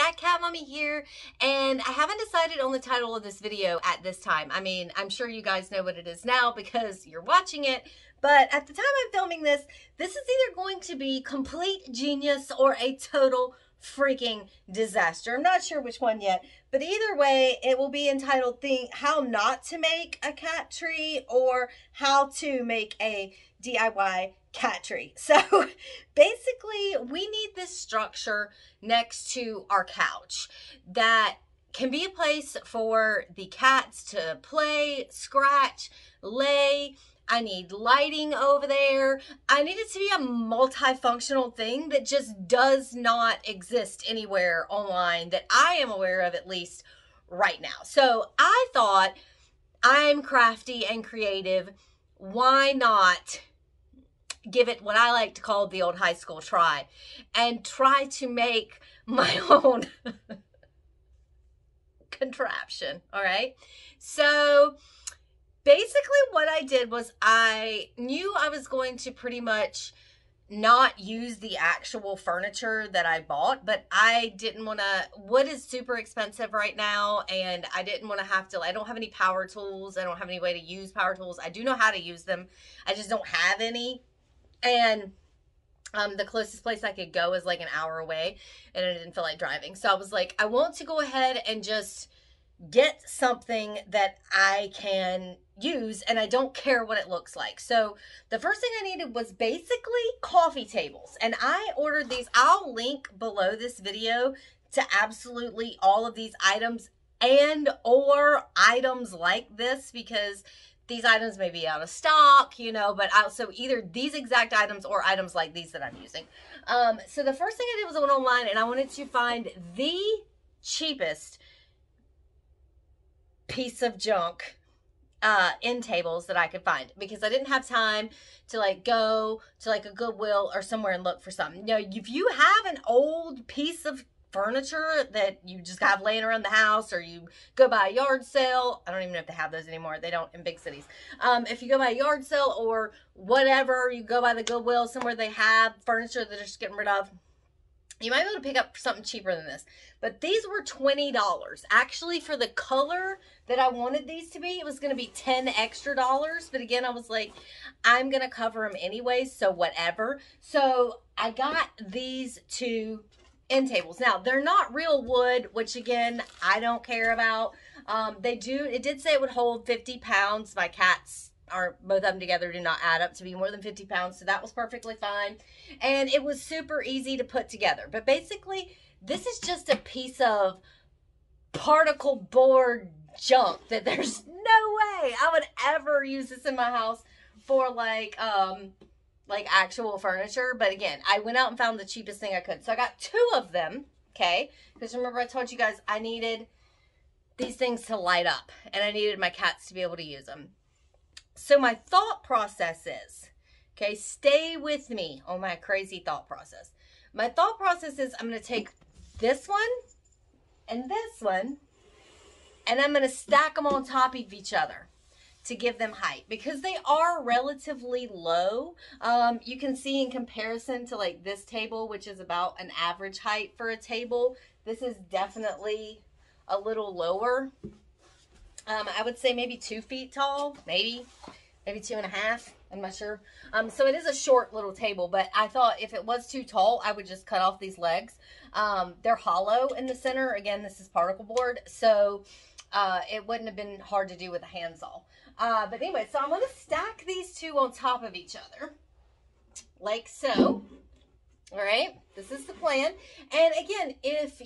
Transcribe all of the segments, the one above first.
back, Cat Mommy here, and I haven't decided on the title of this video at this time. I mean, I'm sure you guys know what it is now because you're watching it, but at the time I'm filming this, this is either going to be complete genius or a total freaking disaster. I'm not sure which one yet, but either way, it will be entitled How Not to Make a Cat Tree or How to Make a DIY Cat Tree. So basically, we need this structure next to our couch that can be a place for the cats to play, scratch, lay. I need lighting over there. I need it to be a multifunctional thing that just does not exist anywhere online that I am aware of, at least right now. So I thought, I'm crafty and creative. Why not give it what I like to call the old high school try and try to make my own contraption? All right. So basically what I did was I knew I was going to pretty much not use the actual furniture that I bought, but I didn't want to, wood is super expensive right now, and I didn't want to have to, I don't have any power tools. I don't have any way to use power tools. I do know how to use them. I just don't have any. And the closest place I could go is like an hour away, and I didn't feel like driving. So I was like, I want to go ahead and just get something that I can use, and I don't care what it looks like. So the first thing I needed was basically coffee tables, and I ordered these. I'll link below this video to absolutely all of these items and or items like this, because these items may be out of stock, you know, but also either these exact items or items like these that I'm using. So the first thing I did was I went online and I wanted to find the cheapest piece of junk end tables that I could find, because I didn't have time to like go to like a Goodwill or somewhere and look for something. You know, if you have an old piece of furniture that you just have laying around the house, or you go by a yard sale, I don't even know if they have those anymore. They don't in big cities. If you go by a yard sale or whatever, you go by the Goodwill, somewhere they have furniture that they're just getting rid of, you might be able to pick up something cheaper than this. But these were $20. Actually, for the color that I wanted these to be, it was going to be $10 extra. But again, I was like, I'm going to cover them anyway, so whatever. So I got these two end tables. Now, they're not real wood, which again, I don't care about. It did say it would hold 50 pounds. My cats are, both of them together do not add up to be more than 50 pounds. So that was perfectly fine. And it was super easy to put together. But basically, this is just a piece of particle board junk that there's no way I would ever use this in my house for like actual furniture. But again, I went out and found the cheapest thing I could. So I got two of them, okay? Because remember I told you guys I needed these things to light up, and I needed my cats to be able to use them. So my thought process is, okay, stay with me on my crazy thought process. My thought process is I'm going to take this one and this one, and I'm going to stack them on top of each other to give them height, because they are relatively low. You can see in comparison to like this table, which is about an average height for a table, this is definitely a little lower. I would say maybe 2 feet tall, maybe 2.5. I'm not sure. So it is a short little table, but I thought if it was too tall, I would just cut off these legs. They're hollow in the center. Again, this is particle board, so it wouldn't have been hard to do with a handsaw. But anyway, so I'm going to stack these two on top of each other, like so. All right, this is the plan. And again, if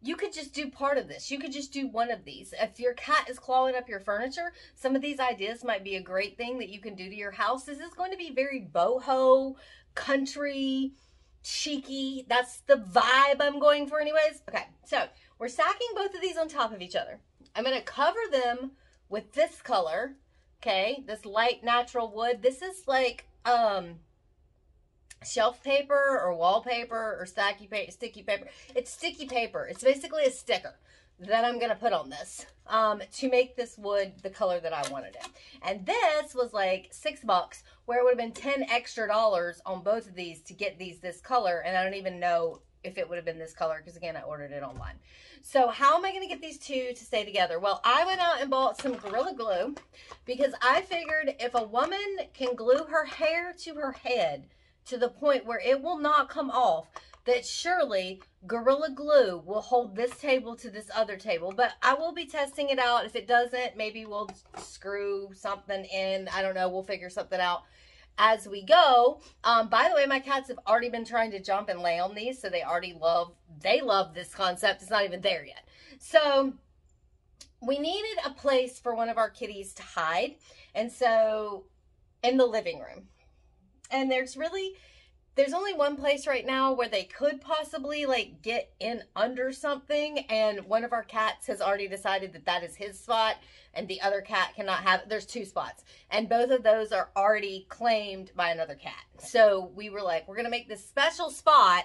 you could just do part of this. You could just do one of these. If your cat is clawing up your furniture, some of these ideas might be a great thing that you can do to your house. This is going to be very boho, country, cheeky. That's the vibe I'm going for anyways. Okay, so we're stacking both of these on top of each other. I'm going to cover them with this color, okay, this light natural wood. This is like shelf paper or wallpaper or sticky paper. It's sticky paper. It's basically a sticker that I'm going to put on this to make this wood the color that I wanted it. And this was like $6, where it would have been $10 extra on both of these to get these this color. And I don't even know if it would have been this color, because again, I ordered it online. So how am I going to get these two to stay together? Well, I went out and bought some Gorilla Glue, because I figured if a woman can glue her hair to her head to the point where it will not come off, that surely Gorilla Glue will hold this table to this other table. But I will be testing it out. If it doesn't, maybe we'll screw something in. I don't know. We'll figure something out as we go. By the way, my cats have already been trying to jump and lay on these, so they love this concept. It's not even there yet. So we needed a place for one of our kitties to hide, and so in the living room. And there's only one place right now where they could possibly like get in under something, and one of our cats has already decided that that is his spot, and the other cat cannot have it. There's two spots, and both of those are already claimed by another cat. So we were like, we're gonna make this special spot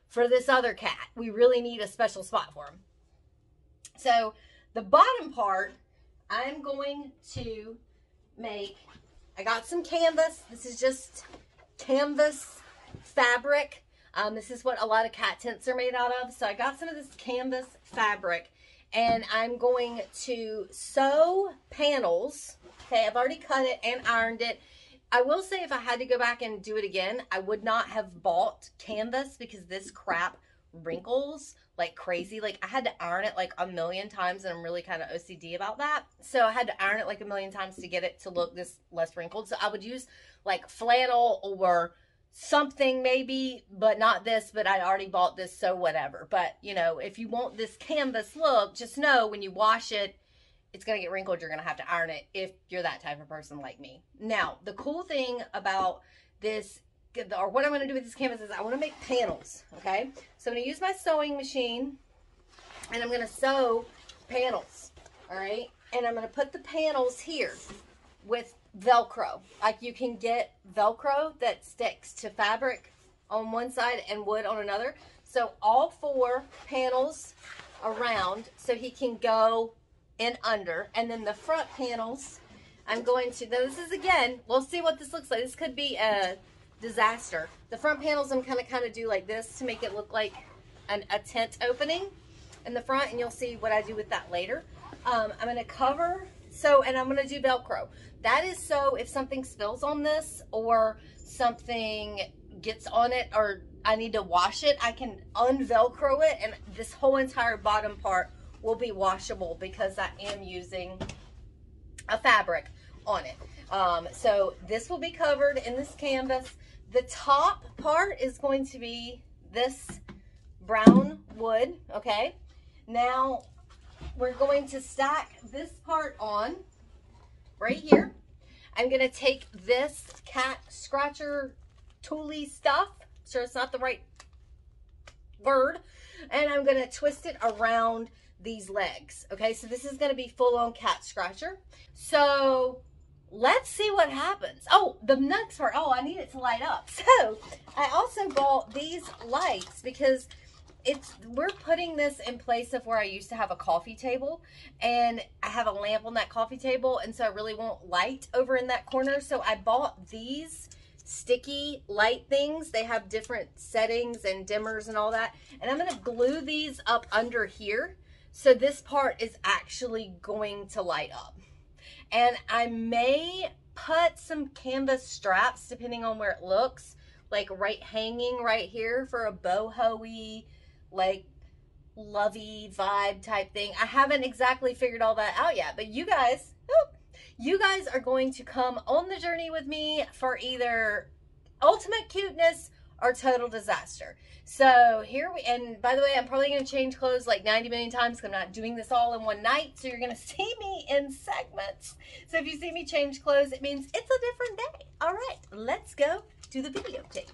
for this other cat. We really need a special spot for him. So the bottom part, I'm going to make, I got some canvas. This is just canvas fabric. This is what a lot of cat tents are made out of. So I got some of this canvas fabric, and I'm going to sew panels. Okay, I've already cut it and ironed it. I will say, if I had to go back and do it again, I would not have bought canvas, because this crap wrinkles like crazy. Like, I had to iron it like a million times, and I'm really kind of OCD about that. So I had to iron it like a million times to get it to look this less wrinkled. So I would use like flannel or something maybe, but not this. But I already bought this, so whatever. But you know, if you want this canvas look, just know when you wash it, it's going to get wrinkled. You're going to have to iron it if you're that type of person like me. Now, the cool thing about this, or what I'm going to do with this canvas, is I want to make panels, okay? So I'm going to use my sewing machine, and I'm going to sew panels, all right? And I'm going to put the panels here with Velcro. Like, you can get Velcro that sticks to fabric on one side and wood on another. So all 4 panels around, so he can go in under. And then the front panels, I'm going to, now this is, again, we'll see what this looks like. This could be a disaster. The front panels I'm kind of do like this to make it look like a tent opening in the front, and you'll see what I do with that later. I'm going to cover, and I'm going to do Velcro. That is so if something spills on this, or something gets on it, or I need to wash it, I can unvelcro it, and this whole entire bottom part will be washable, because I am using a fabric on it. So this will be covered in this canvas. The top part is going to be this brown wood, okay? Now we're going to stack this part on right here. I'm gonna take this cat scratcher tooly stuff, sure it's not the right word, and I'm gonna twist it around these legs. Okay, so this is gonna be full-on cat scratcher. So let's see what happens. Oh, the next part, I need it to light up. So I also bought these lights, because we're putting this in place of where I used to have a coffee table, and I have a lamp on that coffee table, and so I really want light over in that corner. So I bought these sticky light things. They have different settings and dimmers and all that, and I'm going to glue these up under here, so this part is actually going to light up. And I may put some canvas straps, depending on where it looks, like hanging right here for a boho-y, like lovey vibe type thing. I haven't exactly figured all that out yet, but you guys are going to come on the journey with me for either ultimate cuteness or total disaster. So and by the way, I'm probably going to change clothes like 90 million times, because I'm not doing this all in one night. So you're going to see me in segments. So if you see me change clothes, it means it's a different day. All right, let's go to the videotape.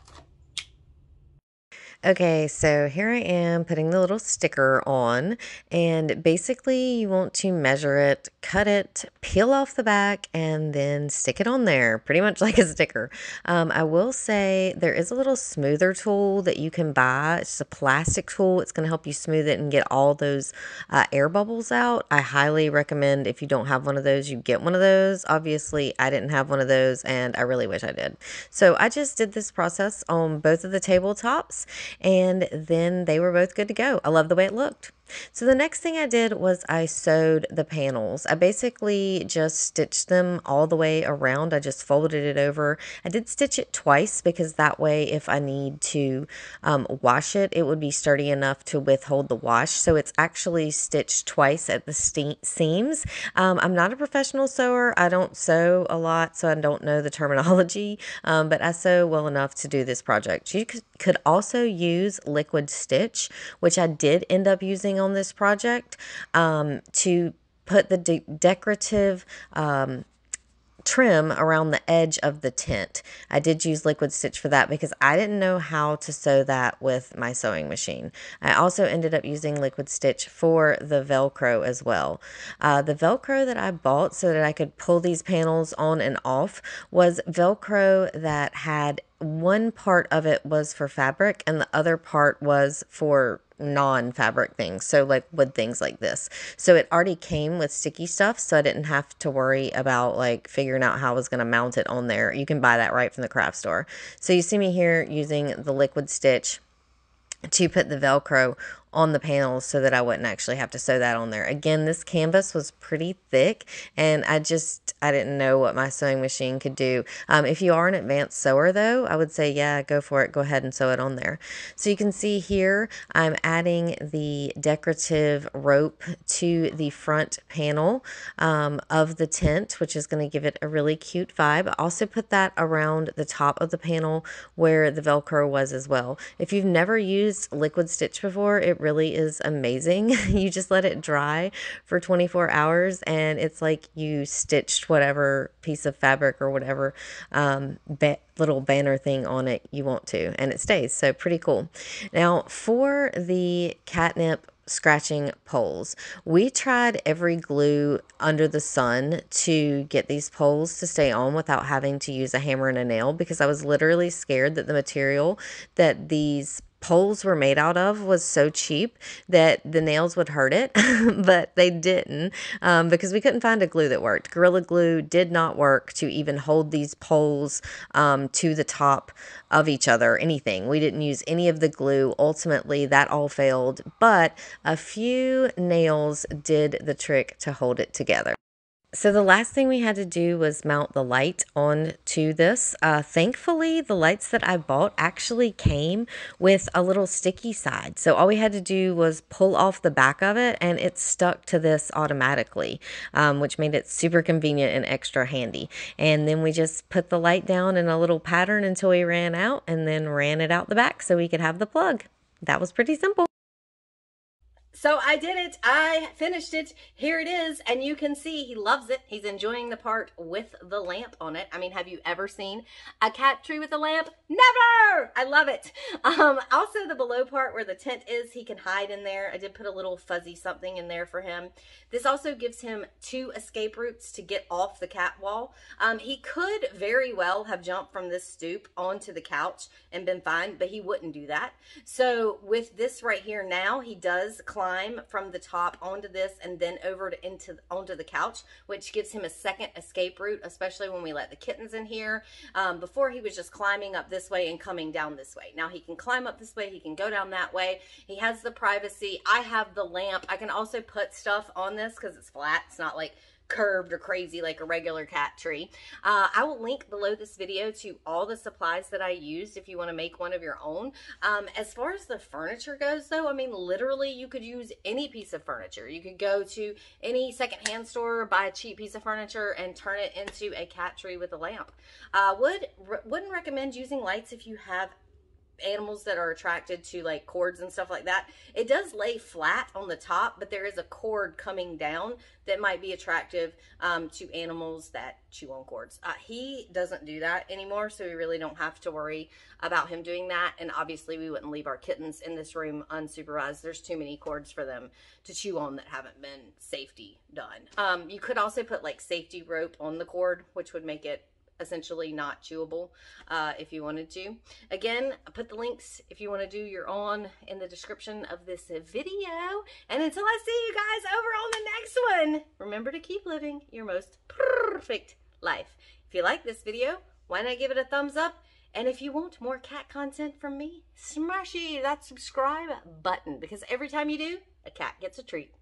Okay, so here I am putting the little sticker on, and basically you want to measure it, cut it, peel off the back, and then stick it on there, pretty much like a sticker. I will say there is a little smoother tool that you can buy. It's a plastic tool. It's going to help you smooth it and get all those air bubbles out. I highly recommend, if you don't have one of those, you get one of those. Obviously, I didn't have one of those, and I really wish I did. So I just did this process on both of the tabletops. and then they were both good to go. I love the way it looked. So the next thing I did was I sewed the panels. I basically just stitched them all the way around. I just folded it over. I did stitch it twice because that way if I need to wash it, it would be sturdy enough to withhold the wash. So it's actually stitched twice at the seams. I'm not a professional sewer. I don't sew a lot, so I don't know the terminology, but I sew well enough to do this project. You could also use liquid stitch, which I did end up using on this project, to put the decorative trim around the edge of the tent. I did use liquid stitch for that because I didn't know how to sew that with my sewing machine. I also ended up using liquid stitch for the Velcro as well. The Velcro that I bought so that I could pull these panels on and off was Velcro that had one part of it was for fabric and the other part was for non-fabric things, so like wood things like this. So it already came with sticky stuff, so I didn't have to worry about like figuring out how I was going to mount it on there. You can buy that right from the craft store. So you see me here using the liquid stitch to put the Velcro on the panels so that I wouldn't actually have to sew that on there. Again, this canvas was pretty thick and I didn't know what my sewing machine could do. If you are an advanced sewer though, I would say, yeah, go for it. Go ahead and sew it on there. So you can see here, I'm adding the decorative rope to the front panel of the tent, which is going to give it a really cute vibe. I also put that around the top of the panel where the Velcro was as well. If you've never used liquid stitch before, it really is amazing. You just let it dry for 24 hours and it's like you stitched whatever piece of fabric or whatever little banner thing on it you want to, and it stays. So pretty cool. Now for the catnip scratching poles, we tried every glue under the sun to get these poles to stay on without having to use a hammer and a nail, because I was literally scared that the material that these poles were made out of was so cheap that the nails would hurt it, but they didn't, because we couldn't find a glue that worked. Gorilla Glue did not work to even hold these poles to the top of each other, anything. We didn't use any of the glue. Ultimately, that all failed, but a few nails did the trick to hold it together. So the last thing we had to do was mount the light onto this. Thankfully, the lights that I bought actually came with a little sticky side. So all we had to do was pull off the back of it and it stuck to this automatically, which made it super convenient and extra handy. And then we just put the light down in a little pattern until we ran out and then ran it out the back so we could have the plug. That was pretty simple. So I did it. I finished it. Here it is. And you can see he loves it. He's enjoying the part with the lamp on it. I mean, have you ever seen a cat tree with a lamp? Never! I love it. Also, the below part where the tent is, he can hide in there. I did put a little fuzzy something in there for him. This also gives him 2 escape routes to get off the cat wall. He could very well have jumped from this stoop onto the couch and been fine, but he wouldn't do that. So with this right here now, he does climb from the top onto this and then over to onto the couch, which gives him a second escape route, especially when we let the kittens in here. Before, he was just climbing up this way and coming down this way. Now he can climb up this way, he can go down that way. He has the privacy. I have the lamp. I can also put stuff on this because it's flat. It's not like curved or crazy like a regular cat tree. I will link below this video to all the supplies that I used if you want to make one of your own. As far as the furniture goes though, I mean, literally you could use any piece of furniture. You could go to any secondhand store, buy a cheap piece of furniture and turn it into a cat tree with a lamp. Wouldn't recommend using lights if you have animals that are attracted to like cords and stuff like that. It does lay flat on the top, but there is a cord coming down that might be attractive to animals that chew on cords. He doesn't do that anymore, so we really don't have to worry about him doing that. And obviously we wouldn't leave our kittens in this room unsupervised. There's too many cords for them to chew on that haven't been safety done. You could also put like safety rope on the cord, which would make it essentially not chewable if you wanted to. Again, I put the links if you want to do your own in the description of this video. And until I see you guys over on the next one, remember to keep living your most perfect life. If you like this video, why not give it a thumbs up And if you want more cat content from me, smash that subscribe button because every time you do, a cat gets a treat.